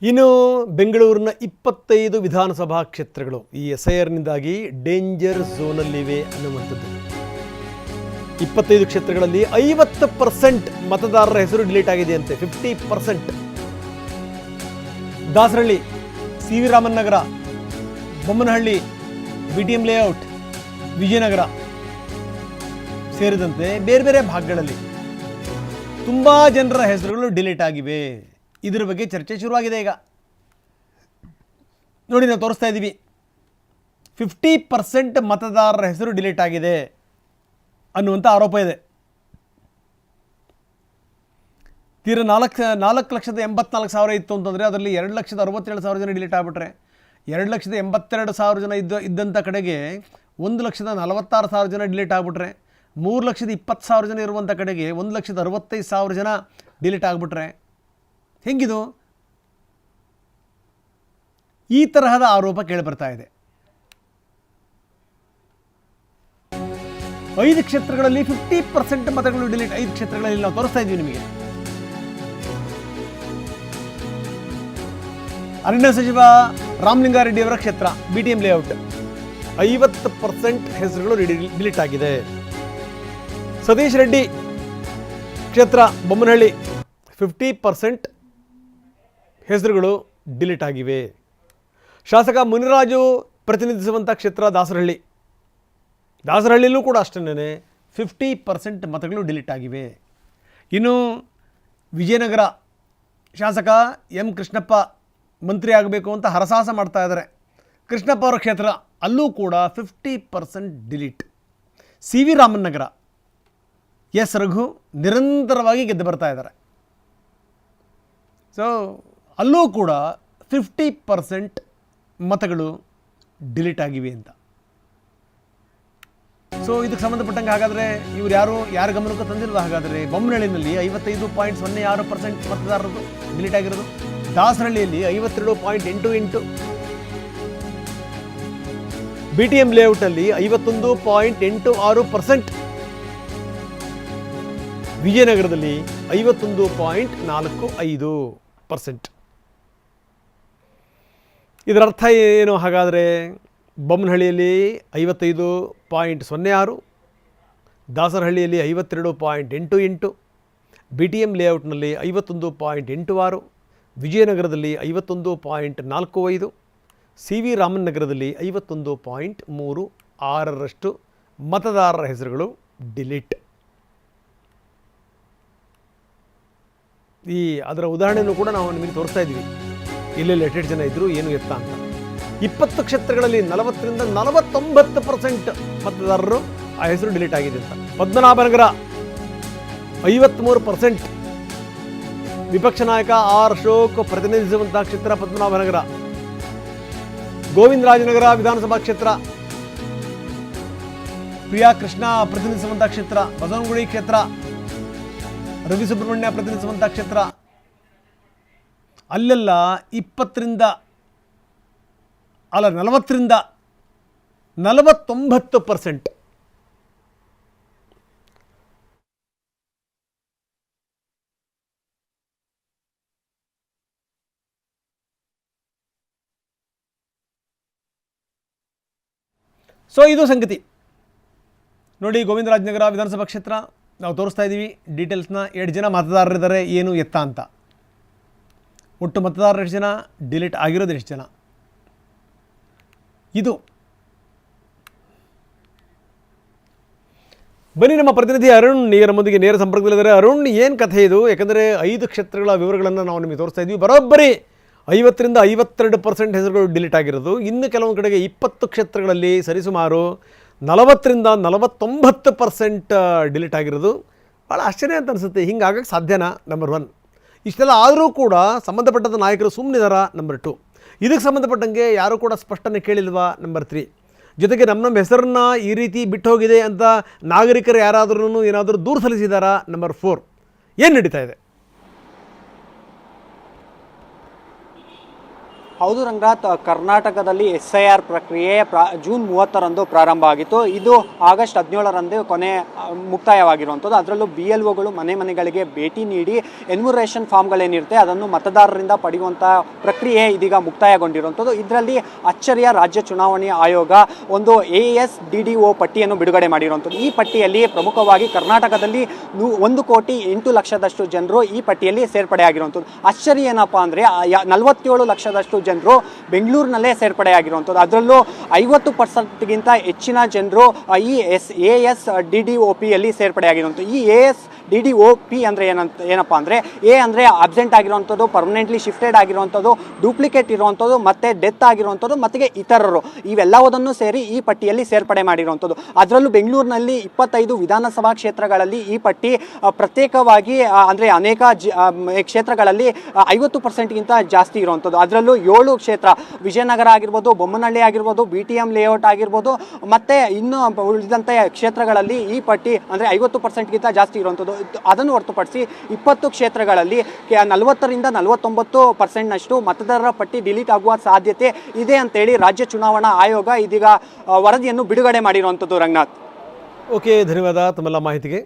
ಇನ್ನು ಬೆಂಗಳೂರಿನ 25 ವಿಧಾನಸಭಾ ಕ್ಷೇತ್ರಗಳು ಈ ಎಸ್ಐಆರ್ನಿಂದಾಗಿ ಡೇಂಜರ್ ಝೋನಲ್ಲಿವೆ ಅನ್ನುವಂಥದ್ದು. 25 ಕ್ಷೇತ್ರಗಳಲ್ಲಿ 50% ಮತದಾರರ ಹೆಸರು ಡಿಲೀಟ್ ಆಗಿದೆ ಅಂತೆ. 50%. ದಾಸರಹಳ್ಳಿ, ಸಿ ವಿ ರಾಮನ್ ನಗರ, ಬೊಮ್ಮನಹಳ್ಳಿ, BTM ಲೇಔಟ್, ವಿಜಯನಗರ ಸೇರಿದಂತೆ ಬೇರೆ ಬೇರೆ ಭಾಗಗಳಲ್ಲಿ ತುಂಬ ಜನರ ಹೆಸರುಗಳು ಡಿಲೀಟ್ ಆಗಿವೆ. ಇದರ ಬಗ್ಗೆ ಚರ್ಚೆ ಶುರುವಾಗಿದೆ. ಈಗ ನೋಡಿ, ನಾವು ತೋರಿಸ್ತಾ ಇದ್ದೀವಿ. 50% ಮತದಾರರ ಹೆಸರು ಡಿಲೀಟ್ ಆಗಿದೆ ಅನ್ನುವಂಥ ಆರೋಪ ಇದೆ. ತೀರ 4,84,000 ಇತ್ತು ಅಂತಂದರೆ ಅದರಲ್ಲಿ 2,67,000 ಜನ ಡಿಲೀಟ್ ಆಗಿಬಿಟ್ರೆ, 2,82,000 ಜನ ಇದ್ದಂಥ ಕಡೆಗೆ 1,46,000 ಜನ ಡಿಲೀಟ್ ಆಗಿಬಿಟ್ರೆ, 3,20,000 ಜನ ಇರುವಂಥ ಕಡೆಗೆ 1,65,000 ಜನ ಡಿಲೀಟ್ ಆಗಿಬಿಟ್ರೆ ಹೆಂಗಿದು? ಈ ತರಹದ ಆರೋಪ ಕೇಳಿಬರ್ತಾ ಇದೆ. 5 ಕ್ಷೇತ್ರಗಳಲ್ಲಿ 50% ಮತಗಳು ಡಿಲೀಟ್. 5 ಕ್ಷೇತ್ರಗಳಲ್ಲಿ ನಾವು ತೋರಿಸ್ತಾ ಇದ್ದೀವಿ ನಿಮಗೆ. ಅರಣ್ಯ ಸಚಿವ ರಾಮಲಿಂಗಾರೆಡ್ಡಿ ಅವರ ಕ್ಷೇತ್ರ BTM ಲೇಔಟ್ 50% ಹೆಸರುಗಳು ಡಿಲೀಟ್ ಆಗಿದೆ. ಸತೀಶ್ ರೆಡ್ಡಿ ಕ್ಷೇತ್ರ ಬೊಮ್ಮನಹಳ್ಳಿ 50% ಹೆಸರುಗಳು ಡಿಲೀಟ್ ಆಗಿವೆ. ಶಾಸಕ ಮುನಿರಾಜು ಪ್ರತಿನಿಧಿಸುವಂಥ ಕ್ಷೇತ್ರ ದಾಸರಹಳ್ಳಿಯಲ್ಲೂ ಕೂಡ ಅಷ್ಟೇ 50% ಮತಗಳು ಡಿಲೀಟ್ ಆಗಿವೆ. ಇನ್ನು ವಿಜಯನಗರ ಶಾಸಕ M ಕೃಷ್ಣಪ್ಪ ಮಂತ್ರಿ ಆಗಬೇಕು ಅಂತ ಹರಸಾಹಸ ಮಾಡ್ತಾ ಇದ್ದಾರೆ. ಕೃಷ್ಣಪ್ಪ ಅವರ ಕ್ಷೇತ್ರ ಅಲ್ಲೂ ಕೂಡ 50% ಡಿಲೀಟ್. ಸಿ ವಿ ರಾಮನ್ ನಗರ S ರಘು ನಿರಂತರವಾಗಿ ಗೆದ್ದು ಬರ್ತಾ ಇದ್ದಾರೆ. ಸೊ ಅಲ್ಲೂ ಕೂಡ 50% ಮತಗಳು ಡಿಲೀಟ್ ಆಗಿವೆ ಅಂತ. ಸೊ ಇದಕ್ಕೆ ಸಂಬಂಧಪಟ್ಟಂಗೆ ಹಾಗಾದರೆ ಇವರು ಯಾರ ಗಮನಕ್ಕೂ ತಂದಿಲ್ವ? ಹಾಗಾದರೆ ಬೊಮ್ಮನಹಳ್ಳಿನಲ್ಲಿ 55.06% ಮತದಾರರದು ಡಿಲೀಟ್ ಆಗಿರೋದು, ದಾಸರಹಳ್ಳಿಯಲ್ಲಿ 52.88%, BTM ಲೇಔಟಲ್ಲಿ 51.86%, ವಿಜಯನಗರದಲ್ಲಿ 51.45%. ಇದರ ಅರ್ಥ ಏನು ಹಾಗಾದರೆ? ಬೊಮ್ಮನಹಳ್ಳಿಯಲ್ಲಿ 55.06%, ದಾಸರಹಳ್ಳಿಯಲ್ಲಿ 52.88%, BTM ಲೇಔಟ್ನಲ್ಲಿ 51.86%, ವಿಜಯನಗರದಲ್ಲಿ 51.45%, ಸಿ ವಿ ರಾಮನ್ ನಗರದಲ್ಲಿ 51.36% ಮತದಾರರ ಹೆಸರುಗಳು ಡಿಲೀಟ್. ಅದರ ಉದಾಹರಣೆಯನ್ನು ಕೂಡ ನಾವು ನಿಮಗೆ ತೋರಿಸ್ತಾ ಇದ್ವಿ. ಎಲ್ಲೆಲ್ಲಿ ಎಷ್ಟು ಜನ ಇದ್ದರು, ಏನು ಎತ್ತ ಅಂತ. 20 ಕ್ಷೇತ್ರಗಳಲ್ಲಿ 40-49% ಮತದಾರರು ಆ ಹೆಸರು ಡಿಲೀಟ್ ಆಗಿದೆ ಅಂತ. ಪದ್ಮನಾಭನಗರ 53%, ವಿಪಕ್ಷ ನಾಯಕ R ಅಶೋಕ್ ಪ್ರತಿನಿಧಿಸುವಂತಹ ಕ್ಷೇತ್ರ ಪದ್ಮನಾಭನಗರ. ಗೋವಿಂದರಾಜನಗರ ವಿಧಾನಸಭಾ ಕ್ಷೇತ್ರ ಪ್ರಿಯಾ ಕೃಷ್ಣ ಪ್ರತಿನಿಧಿಸುವಂತಹ ಕ್ಷೇತ್ರ. ಬಸವನಗುಡಿ ಕ್ಷೇತ್ರ ರವಿ ಸುಬ್ರಹ್ಮಣ್ಯ ಪ್ರತಿನಿಧಿಸುವಂಥ ಕ್ಷೇತ್ರ. ಅಲ್ಲೆಲ್ಲ 40-49%. ಸೊ ಇದು ಸಂಗತಿ ನೋಡಿ. ಗೋವಿಂದರಾಜನಗರ ವಿಧಾನಸಭಾ ಕ್ಷೇತ್ರ ನಾವು ತೋರಿಸ್ತಾ ಇದ್ದೀವಿ ಡೀಟೇಲ್ಸ್ನ. 2 ಜನ ಮತದಾರರಿದ್ದಾರೆ, ಏನು ಎತ್ತ ಅಂತ. ಒಟ್ಟು ಮತದಾರರು ಎಷ್ಟು ಜನ, ಡಿಲೀಟ್ ಆಗಿರೋದು ಎಷ್ಟು ಜನ, ಇದು. ಬನ್ನಿ, ನಮ್ಮ ಪ್ರತಿನಿಧಿ ಅರುಣ್ ಈಗ ನಮ್ಮೊಂದಿಗೆ ನೇರ ಸಂಪರ್ಕದಲ್ಲಿದ್ದಾರೆ. ಅರುಣ್, ಏನು ಕಥೆ ಇದು? ಯಾಕಂದರೆ 5 ಕ್ಷೇತ್ರಗಳ ವಿವರಗಳನ್ನು ನಾವು ನಿಮಗೆ ತೋರಿಸ್ತಾ ಇದ್ವಿ. ಬರೋಬ್ಬರಿ 50-52% ಹೆಸರುಗಳು ಡಿಲೀಟ್ ಆಗಿರೋದು. ಇನ್ನು ಕೆಲವೊಂದು ಕಡೆಗೆ 20 ಕ್ಷೇತ್ರಗಳಲ್ಲಿ ಸರಿಸುಮಾರು 40-49% ಡಿಲೀಟ್ ಆಗಿರೋದು. ಭಾಳ ಆಶ್ಚರ್ಯ ಅಂತ ಅನಿಸುತ್ತೆ. ಹಿಂಗಾಗಕ್ಕೆ ಸಾಧ್ಯನಾ? ನಂಬರ್ 1. ಇಷ್ಟೆಲ್ಲ ಆದರೂ ಕೂಡ ಸಂಬಂಧಪಟ್ಟಂಥ ನಾಯಕರು ಸುಮ್ಮನಿದಾರ? ನಂಬರ್ 2. ಇದಕ್ಕೆ ಸಂಬಂಧಪಟ್ಟಂಗೆ ಯಾರೂ ಕೂಡ ಸ್ಪಷ್ಟನೆ ಕೇಳಿಲ್ವಾ? ನಂಬರ್ 3. ಜೊತೆಗೆ ನಮ್ಮ ಹೆಸರನ್ನ ಈ ರೀತಿ ಬಿಟ್ಟು ಹೋಗಿದೆ ಅಂತ ನಾಗರಿಕರು ಯಾರಾದ್ರೂ ಏನಾದರೂ ದೂರು ಸಲ್ಲಿಸಿದಾರಾ? ನಂಬರ್ 4. ಏನು ನಡೀತಾ ಇದೆ? ಹೌದು ರಂಗನಾಥ್, ಕರ್ನಾಟಕದಲ್ಲಿ SIR ಪ್ರಕ್ರಿಯೆ ಜೂನ್ 30ರಂದು ಪ್ರಾರಂಭ ಆಗಿತ್ತು. ಇದು ಆಗಸ್ಟ್ 17ರಂದು ಮುಕ್ತಾಯವಾಗಿರುವಂಥದ್ದು. ಅದರಲ್ಲೂ BLOಗಳು ಮನೆಗಳಿಗೆ ಭೇಟಿ ನೀಡಿ ಎನ್ಯುಮರೇಷನ್ ಫಾರ್ಮ್ಗಳೇನಿರುತ್ತೆ ಅದನ್ನು ಮತದಾರರಿಂದ ಪಡೆಯುವಂಥ ಪ್ರಕ್ರಿಯೆ ಇದೀಗ ಮುಕ್ತಾಯಗೊಂಡಿರುವಂಥದ್ದು. ಇದರಲ್ಲಿ ಅಚ್ಚರಿಯ ರಾಜ್ಯ ಚುನಾವಣೆ ಆಯೋಗ ಒಂದು ASDDO ಪಟ್ಟಿಯನ್ನು ಬಿಡುಗಡೆ ಮಾಡಿರುವಂಥದ್ದು. ಈ ಪಟ್ಟಿಯಲ್ಲಿ ಪ್ರಮುಖವಾಗಿ ಕರ್ನಾಟಕದಲ್ಲಿ 1,08,00,000 ಜನರು ಈ ಪಟ್ಟಿಯಲ್ಲಿ ಸೇರ್ಪಡೆ ಆಗಿರುವಂಥದ್ದು. ಆಶ್ಚರ್ಯ ಏನಪ್ಪ ಅಂದರೆ 47 ಲಕ್ಷದಷ್ಟು ಜನರು ಬೆಂಗಳೂರಿನಲ್ಲೇ ಸೇರ್ಪಡೆಯಾಗಿರುವಂಥದ್ದು. ಅದರಲ್ಲೂ 50%ಗಿಂತ ಹೆಚ್ಚಿನ ಜನರು ಈ ASDDOPಯಲ್ಲಿ ಸೇರ್ಪಡೆಯಾಗಿರುವಂಥದ್ದು. ಈ ASDDOP ಅಂದರೆ ಏನಪ್ಪ ಅಂದರೆ ಅಂದರೆ ಅಬ್ಸೆಂಟ್ ಆಗಿರುವಂಥದ್ದು, ಪರ್ಮನೆಂಟ್ಲಿ ಶಿಫ್ಟೆಡ್ ಆಗಿರುವಂಥದ್ದು, ಡೂಪ್ಲಿಕೇಟ್ ಇರುವಂಥದ್ದು, ಮತ್ತು ಡೆತ್ ಆಗಿರುವಂಥದ್ದು, ಮತ್ತು ಇತರರು ಇವೆಲ್ಲವುದನ್ನು ಸೇರಿ ಈ ಪಟ್ಟಿಯಲ್ಲಿ ಸೇರ್ಪಡೆ ಮಾಡಿರುವಂಥದ್ದು. ಅದರಲ್ಲೂ ಬೆಂಗಳೂರಿನಲ್ಲಿ 25 ವಿಧಾನಸಭಾ ಕ್ಷೇತ್ರಗಳಲ್ಲಿ ಈ ಪಟ್ಟಿ ಪ್ರತ್ಯೇಕವಾಗಿ ಅಂದರೆ ಅನೇಕ ಕ್ಷೇತ್ರಗಳಲ್ಲಿ 50%ಗಿಂತ ಜಾಸ್ತಿ ಇರುವಂಥದ್ದು. ಅದರಲ್ಲೂ 7 ಕ್ಷೇತ್ರ ವಿಜಯನಗರ ಆಗಿರ್ಬೋದು, ಬೊಮ್ಮನಹಳ್ಳಿ ಆಗಿರ್ಬೋದು, BTM ಲೇಔಟ್ ಆಗಿರ್ಬೋದು, ಮತ್ತು ಇನ್ನು ಉಳಿದಂಥ ಕ್ಷೇತ್ರಗಳಲ್ಲಿ ಈ ಪಟ್ಟಿ ಅಂದರೆ 50%ಗಿಂತ ಜಾಸ್ತಿ ಇರುವಂಥದ್ದು. ಅದನ್ನು ಹೊರತುಪಡಿಸಿ 20 ಕ್ಷೇತ್ರಗಳಲ್ಲಿ 40ರಿಂದ 49% ಮತದಾರರ ಪಟ್ಟಿ ಡಿಲೀಟ್ ಆಗುವ ಸಾಧ್ಯತೆ ಇದೆ ಅಂತೇಳಿ ರಾಜ್ಯ ಚುನಾವಣಾ ಆಯೋಗ ಇದೀಗ ವರದಿಯನ್ನು ಬಿಡುಗಡೆ ಮಾಡಿರುವಂಥದ್ದು. ರಂಗನಾಥ್, ಓಕೆ, ಧನ್ಯವಾದ ತಮ್ಮೆಲ್ಲ ಮಾಹಿತಿಗೆ.